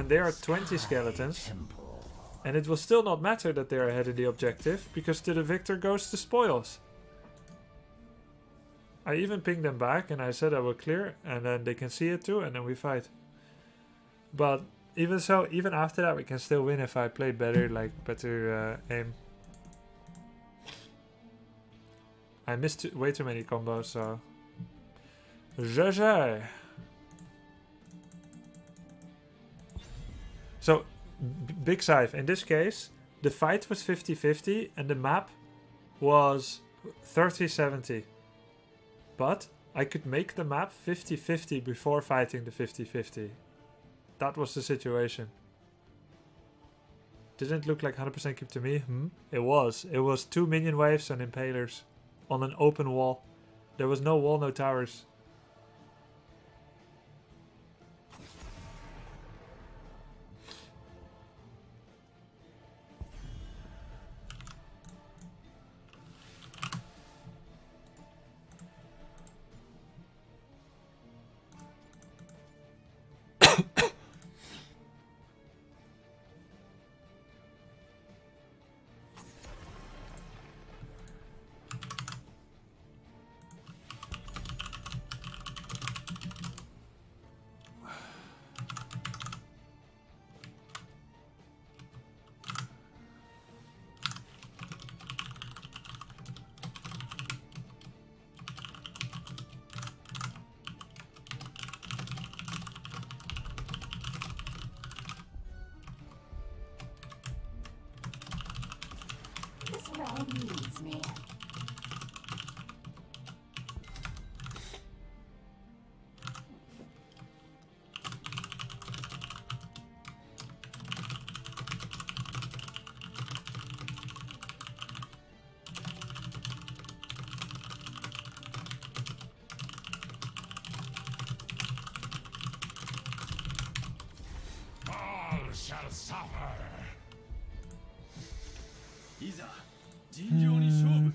when there are 20 skeletons, and it will still not matter that they are ahead of the objective, because to the victor goes the spoils. I even pinged them back and I said I will clear, and then they can see it too, and then we fight. But even so, even after that we can still win if I play better, like better aim. I missed way too many combos, so... GG! So, Big Scythe, in this case, the fight was 50-50 and the map was 30-70. But I could make the map 50-50 before fighting the 50-50. That was the situation. Didn't look like 100% keep to me. It was. It was 2 minion waves and impalers on an open wall. There was no wall, no towers. Needs me. All shall suffer. いざ尋常に勝負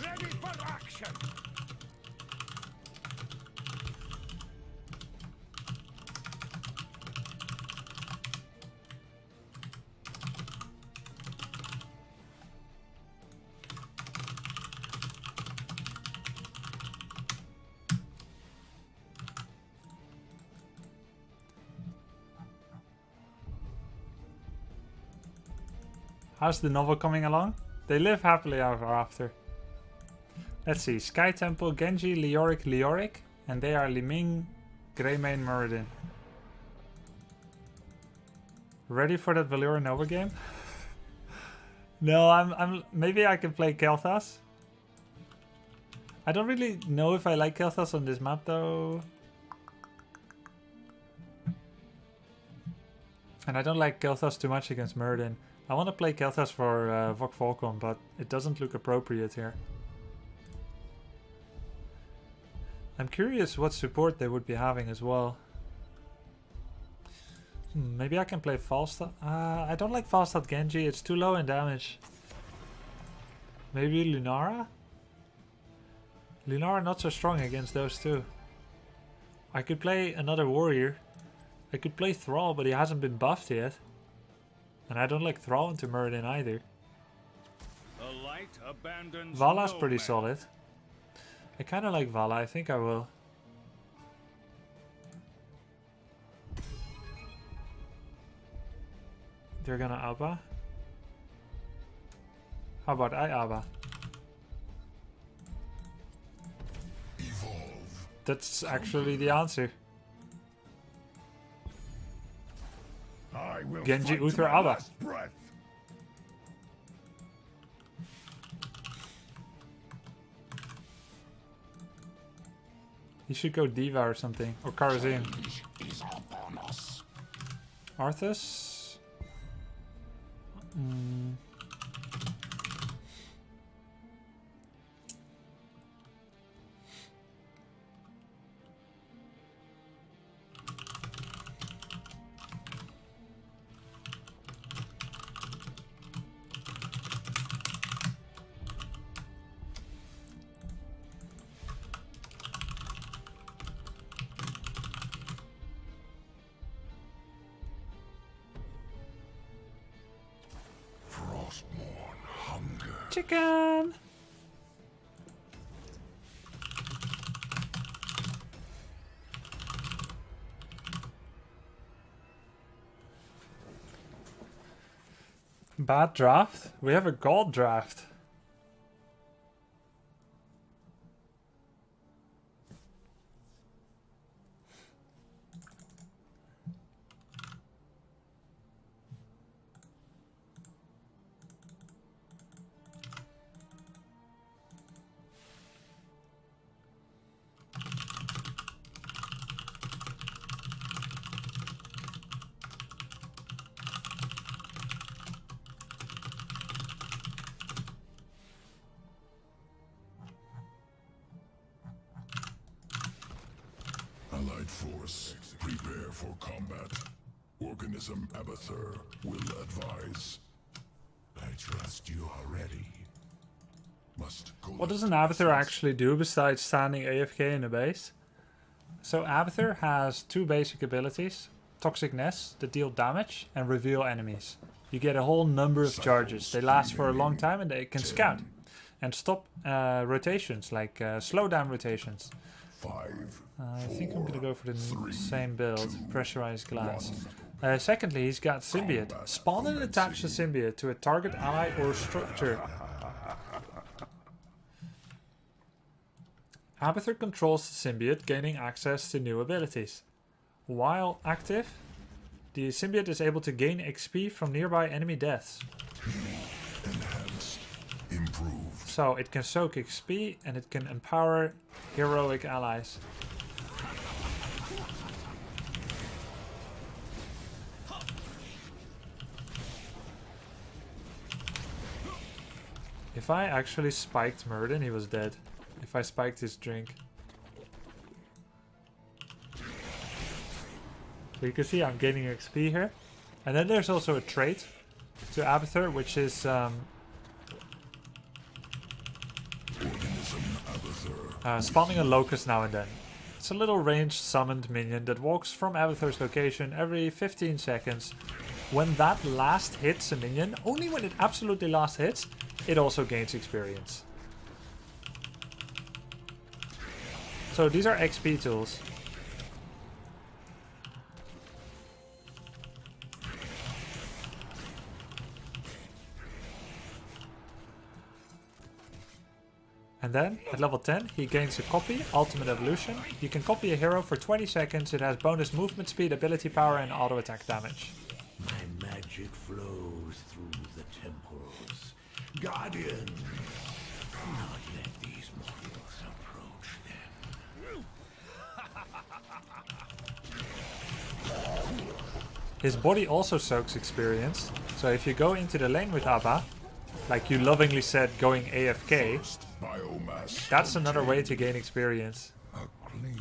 Ready for action! How's the novel coming along? They live happily ever after. Let's see, Sky Temple, Genji, Leoric, and they are Liming, Greymane, Muradin. Ready for that Valor Nova game? No, I'm maybe I can play Kel'Thas. I don't really know if I like Kel'Thas on this map though. And I don't like Kel'Thas too much against Muradin. I want to play Kel'Thas for Vok Volcom, but it doesn't look appropriate here. I'm curious what support they would be having as well. Maybe I can play Falstad. I don't like Falstad Genji, it's too low in damage. Maybe Lunara? Lunara not so strong against those two. I could play another warrior. I could play Thrall, but he hasn't been buffed yet. And I don't like Thrall into Muradin either. Vala's pretty solid. I kinda like Vala, I think I will. They're gonna Abba. How about I Abba? Evolve. That's actually the answer. I will Genji fight to Uther my Abba. last breath. He should go Diva or something. Or Karazin. Arthas? Chicken! Bad draft? We have a gold draft. Allied force, prepare for combat. Organism Abathur will advise. I trust you are ready. What does an Abathur actually do besides standing AFK in a base? So Abathur has two basic abilities. Toxic Nest, that deal damage, and reveal enemies. You get a whole number of charges. They last for a long time and they can scout. And stop rotations, like slow down rotations. I think I'm gonna go for the same build, pressurized glass. Secondly, he's got Symbiote. Spawn and attach the Symbiote to a target ally or structure. Abathur controls the Symbiote, gaining access to new abilities. While active, the Symbiote is able to gain XP from nearby enemy deaths. Enhanced, improved. So it can soak XP and it can empower heroic allies. If I actually spiked Murden, he was dead. If I spiked his drink. So you can see I'm gaining XP here. And then there's also a trait to Abathur, which is spawning a locust now and then. It's a little ranged summoned minion that walks from Abathur's location every 15 seconds. When that last hits a minion, only when it absolutely last hits, it also gains experience. So these are XP tools. And then, at level 10, he gains a copy, Ultimate Evolution. You can copy a hero for 20 seconds. It has bonus movement speed, ability power, and auto attack damage. My magic flows through the temples. Guardian, do not let these mortals approach them. His body also soaks experience. So if you go into the lane with Abba, like you lovingly said, going AFK, that's another way to gain experience. A clean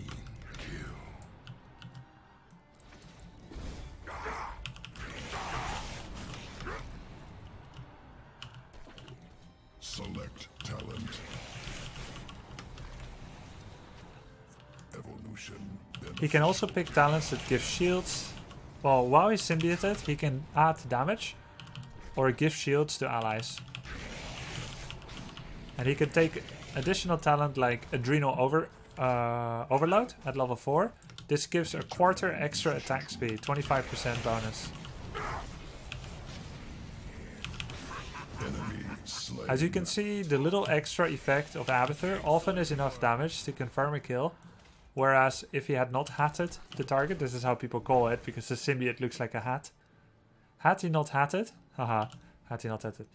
kill. Select talent. Evolution. He can also pick talents that give shields. Well, while he's symbioted, he can add damage or give shields to allies. And he can take additional talent like Adrenal Overload at level 4. This gives a quarter extra attack speed, 25% bonus. As you can see, the little extra effect of Abathur often is enough damage to confirm a kill. Whereas if he had not hatted the target, this is how people call it, because the symbiote looks like a hat. Had he not hatted, haha, had he not hatted,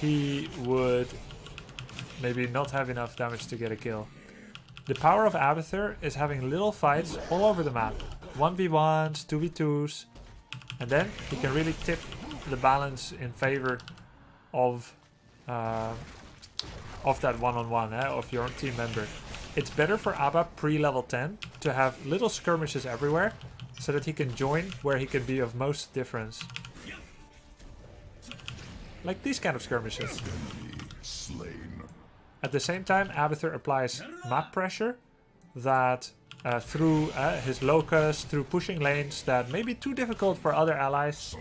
he would maybe not have enough damage to get a kill. The power of Abathur is having little fights all over the map. 1v1s, 2v2s. And then he can really tip the balance in favor of that one-on-one, of your team member. It's better for Abba pre-level 10 to have little skirmishes everywhere so that he can join where he can be of most difference. Like these kind of skirmishes. At the same time, Abathur applies map pressure that through his locust, through pushing lanes that may be too difficult for other allies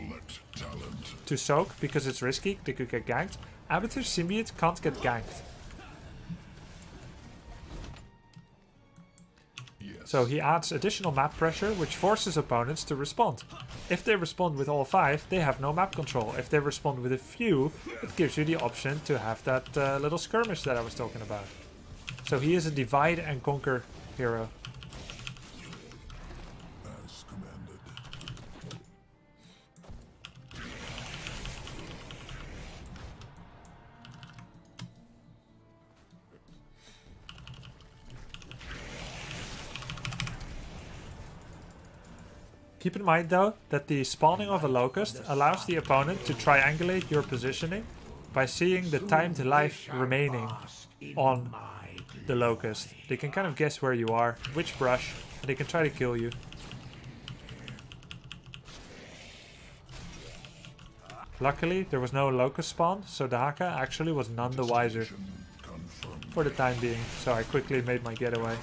to soak because it's risky, they could get ganked. Abathur's symbiote can't get ganked. So he adds additional map pressure, which forces opponents to respond. If they respond with all 5, they have no map control. If they respond with a few, it gives you the option to have that little skirmish that I was talking about. So he is a divide and conquer hero. As commanded. Keep in mind though that the spawning of a locust allows the opponent to triangulate your positioning by seeing the timed life remaining on the locust. They can kind of guess where you are, which brush, and they can try to kill you. Luckily there was no locust spawn, so Dahaka actually was none the wiser for the time being, so I quickly made my getaway.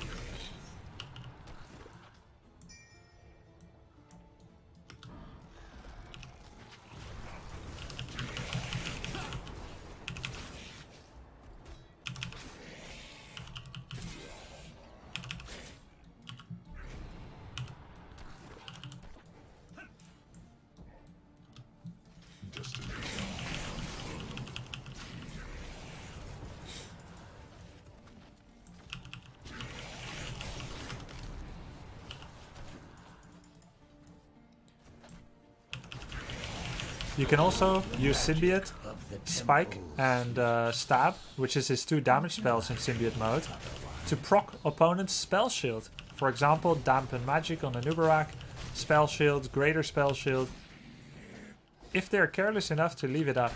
You can also use Symbiote, Spike and Stab, which is his 2 damage spells in Symbiote mode, to proc opponent's spell shield. For example, Dampen Magic on a Nubarak, Spell Shield, Greater Spell Shield. If they're careless enough to leave it up,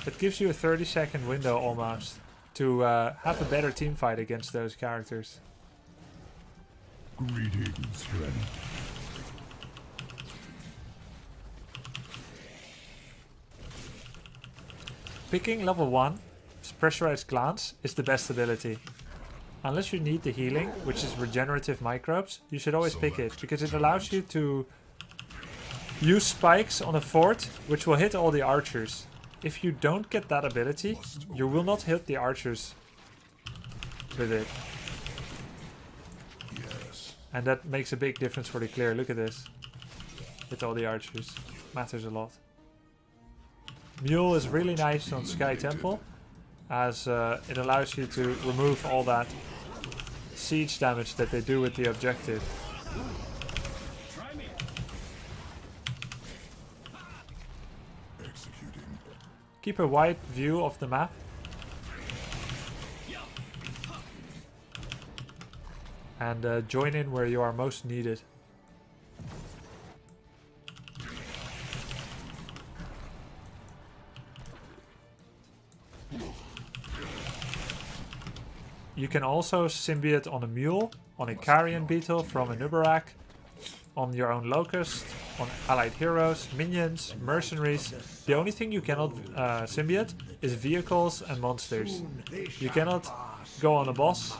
it gives you a 30-second window almost to have a better team fight against those characters. Greetings, friend. Picking level 1, Pressurized Glance, is the best ability. Unless you need the healing, which is regenerative microbes, you should always pick it, because it allows you to use spikes on a fort, which will hit all the archers. If you don't get that ability, you will not hit the archers with it. And that makes a big difference for the clear. Look at this. Hit all the archers. Matters a lot. Mule is really nice on Sky Temple, as it allows you to remove all that siege damage that they do with the objective. Keep a wide view of the map. And join in where you are most needed. You can also symbiote on a mule, on a carrion beetle from a Nubarak, on your own locust, on allied heroes, minions, mercenaries. The only thing you cannot symbiote is vehicles and monsters. You cannot go on a boss,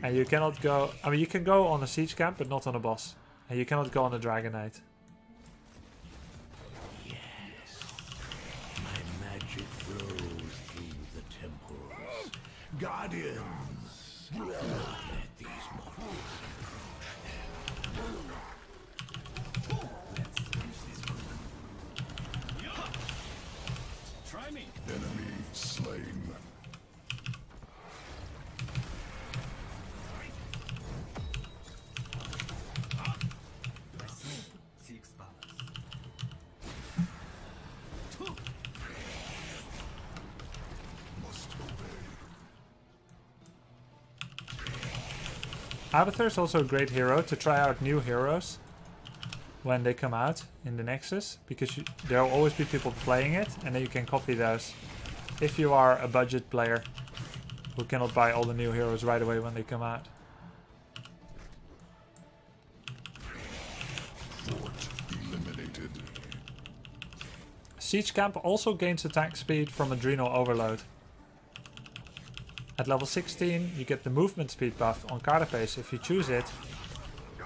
and you cannot go... I mean, you can go on a siege camp, but not on a boss. And you cannot go on a Dragon Knight. Yes, my magic flows through the temples. Guardians, not let these mortals Try me. Enemy slain. Seeks balance. Must obey. Abathur is also a great hero to try out new heroes when they come out in the Nexus, because there will always be people playing it, and then you can copy those if you are a budget player who cannot buy all the new heroes right away when they come out. Fort eliminated. Siege Camp also gains attack speed from Adrenal Overload. At level 16 you get the movement speed buff on Carapace if you choose it.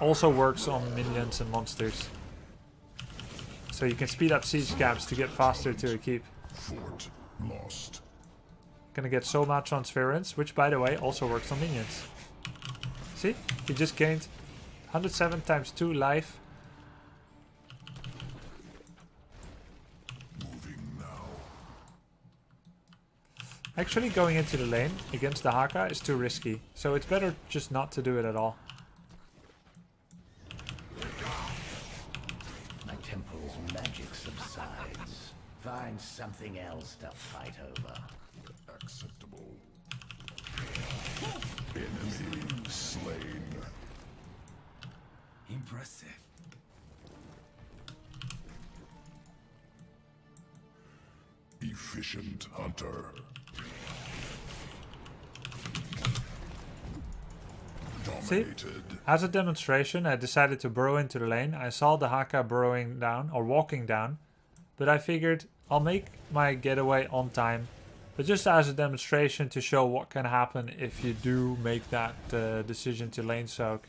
Also works on minions and monsters. So you can speed up siege camps to get faster to a keep. Fort lost. Gonna get Soma Transference, which by the way also works on minions. See? He just gained 107 times 2 life. Actually going into the lane against the Haka is too risky, so it's better just not to do it at all. My temple's magic subsides. Find something else to fight over. Acceptable. Enemy slain. Impressive. Efficient hunter. See? As a demonstration, I decided to burrow into the lane. I saw the Haka burrowing down, or walking down, but I figured I'll make my getaway on time. But just as a demonstration to show what can happen if you do make that decision to lane soak.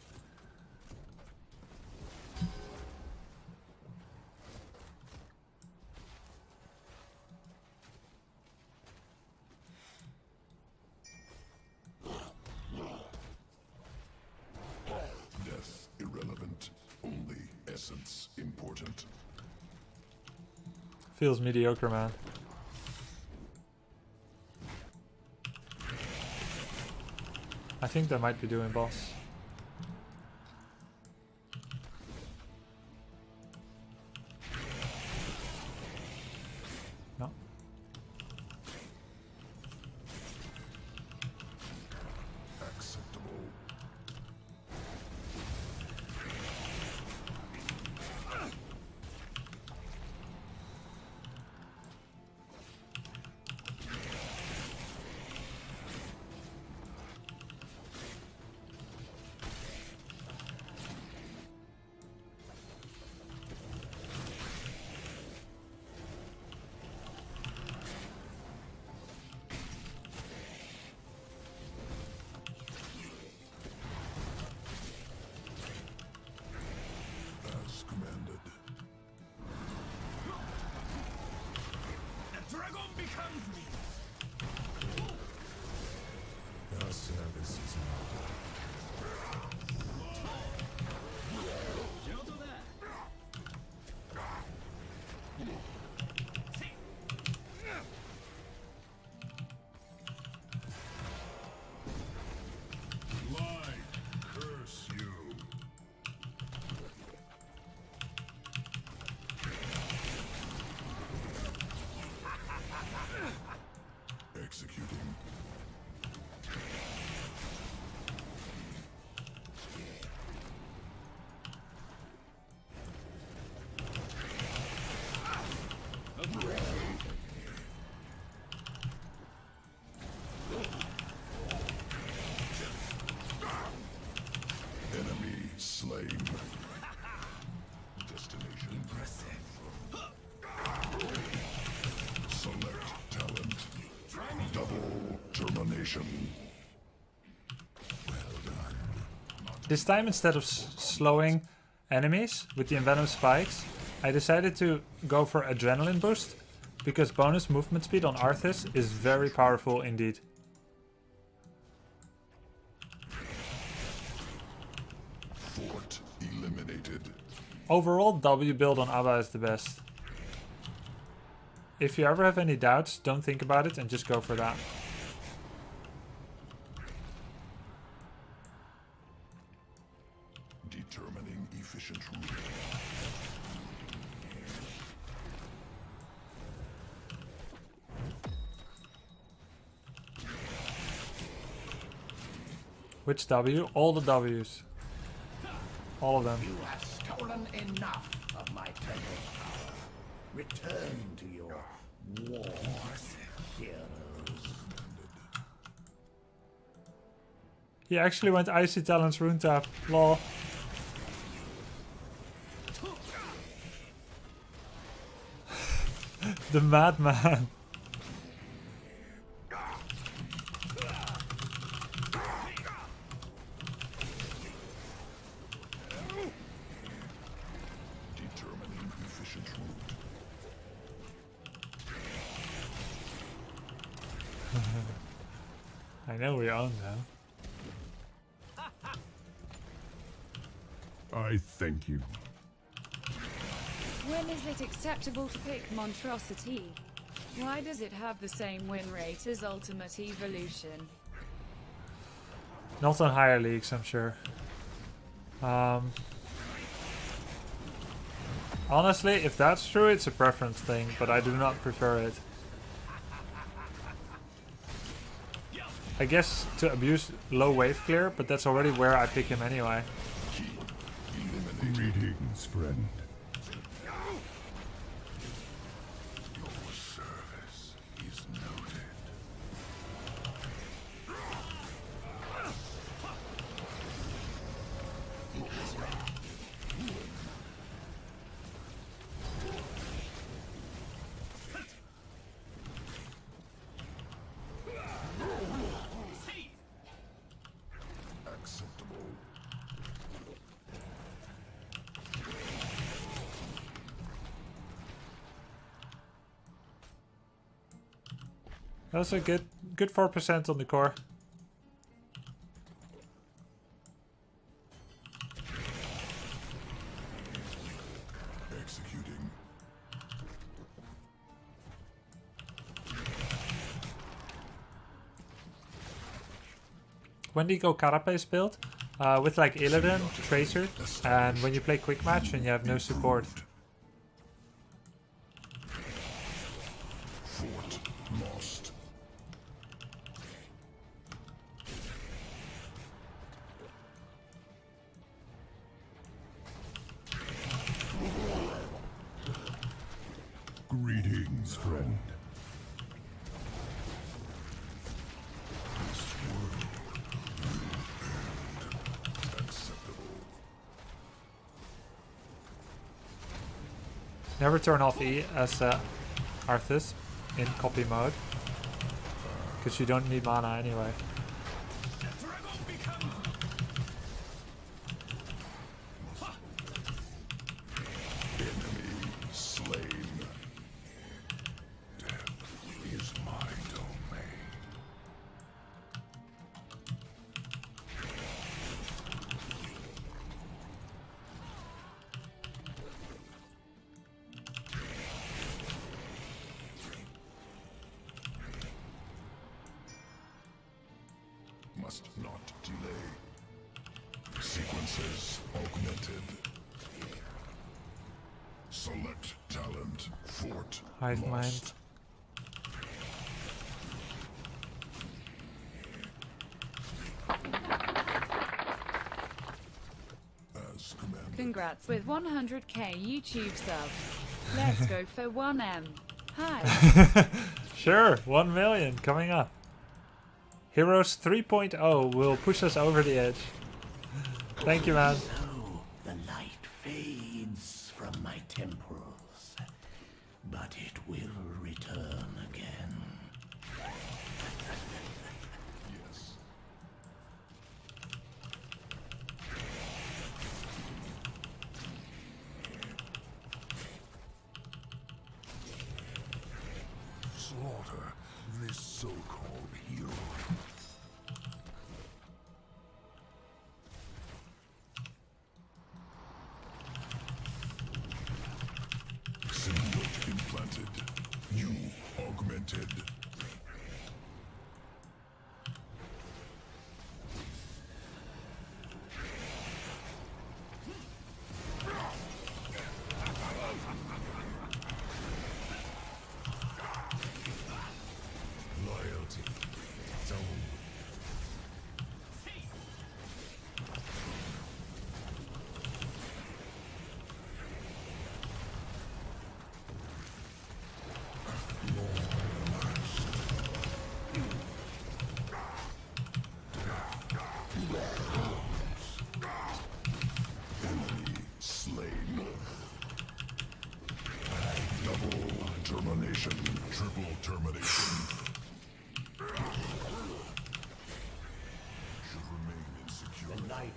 Death irrelevant. Only essence important. Feels mediocre, man. I think they might be doing boss. No. Acceptable. As commanded. The dragon becomes me. Your service is curse you. Executing. Enemy slain. Destination. Impressive. Select talent. Double termination. This time, instead of slowing enemies with the envenom spikes, I decided to go for adrenaline boost, because bonus movement speed on Arthas is very powerful indeed. Fort eliminated. Overall, W build on Abba is the best. If you ever have any doubts, don't think about it and just go for that. Determining efficient route. Which W? All the W's. All of them. You have stolen enough of my temple's power. Return to your war heroes. He actually went Icy Talons rune tap. Lol. The madman. Determining efficient route. I know we own them. I thank you. When is it acceptable to pick Monstrosity? Why does it have the same win rate as Ultimate Evolution? Not on higher leagues, I'm sure. Honestly, if that's true, it's a preference thing, but I do not prefer it. I guess to abuse low wave clear, but that's already where I pick him anyway. Greetings, friend. Your service is noted. Acceptable. That's a good 4% on the core. Executing. When do you go Carapace build? With like Illidan, Tracer, and when you play quick match and you have no support. Fort lost. Greetings, friend. This world will end. Acceptable. Never turn off E as Arthas in copy mode. Because you don't need mana anyway. Enemy slain. Death is my domain. Must not delay. Sequences augmented. Select talent. Fort Hive mind. lost. As commanded. Congrats with 100k YouTube subs. Let's go for 1M. Hi. Sure, 1 million coming up. Heroes 3.0 will push us over the edge. Thank you, man. So the light fades from my temples, but it will return again. Yes. Slaughter this so-called hero. Symbiote implanted. You augmented. Loyalty. Zone.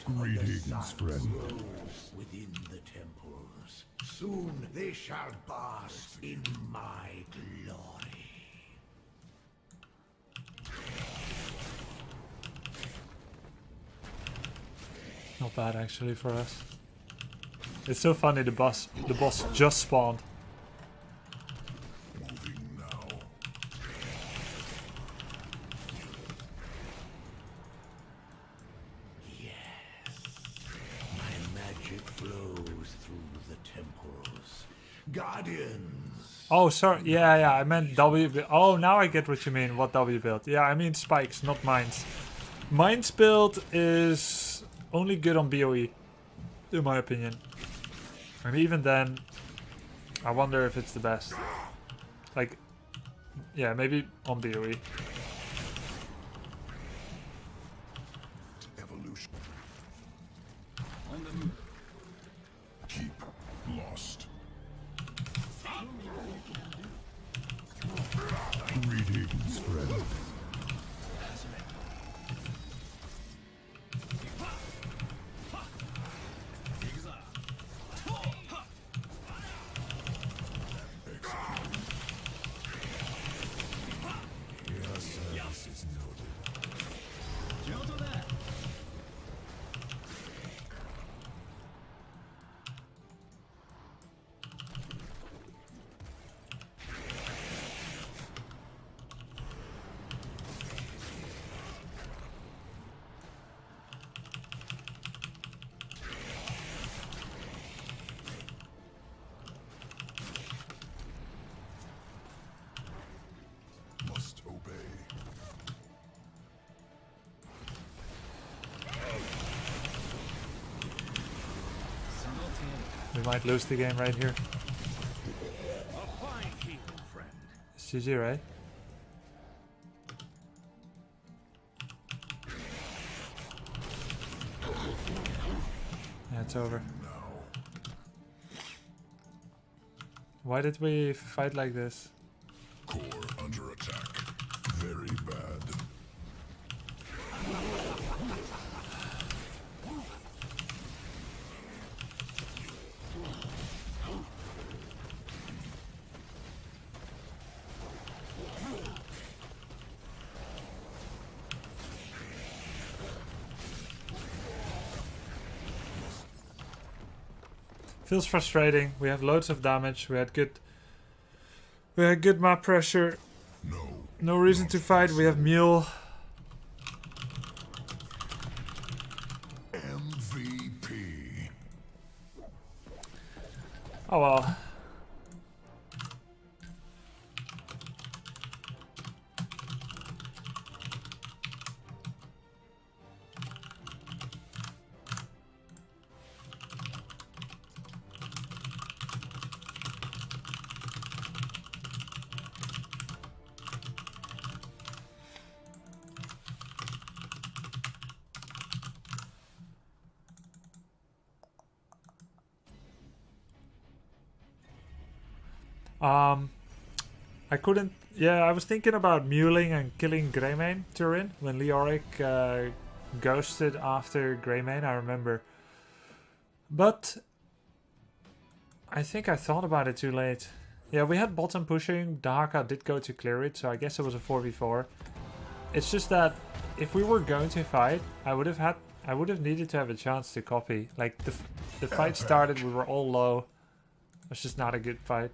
Greetings, friend. Within the temples. Soon they shall bask in my glory. Not bad actually for us. It's so funny the boss just spawned. Moving now. My magic flows through the temples. Guardians. Oh, sorry. Yeah, I meant W build. Oh, now I get what you mean. What W build? Yeah, I mean spikes, not mines. Mines build is only good on BOE, in my opinion. And even then, I wonder if it's the best. Like, yeah, maybe on BOE. Evolution. Keep lost. Greetings, friend. Must obey. We might lose the game right here. A fine healing, friend. It's GG, right? Yeah, it's over. Why did we fight like this? Core under attack. Very bad. Feels frustrating. We have loads of damage. We had good map pressure. No reason to fight. We have Mule. MVP. Oh well. I couldn't. Yeah, I was thinking about muling and killing Greymane Turin when Leoric ghosted after Greymane, I remember. But I think I thought about it too late. Yeah, we had bottom pushing. Dahaka did go to clear it, so I guess it was a 4v4. It's just that if we were going to fight, I would have needed to have a chance to copy. Like the fight started, we were all low. It was just not a good fight.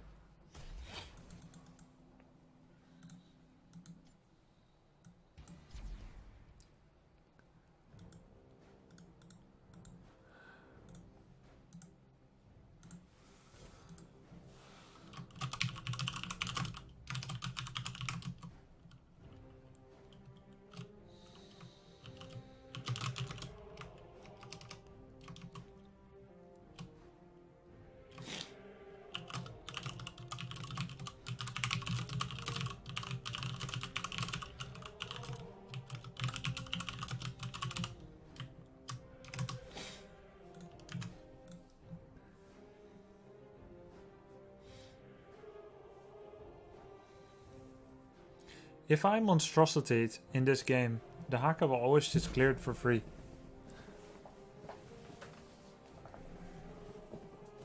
If I monstrosity'd in this game, the Haka will always just clear it for free.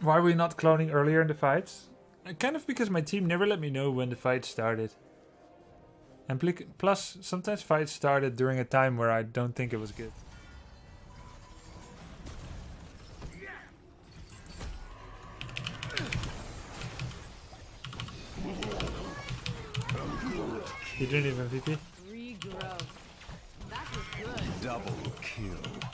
Why are we not cloning earlier in the fights? Kind of because my team never let me know when the fight started. And plus, sometimes fights started during a time where I don't think it was good. You didn't even VP? Regrow. That was good. Double kill.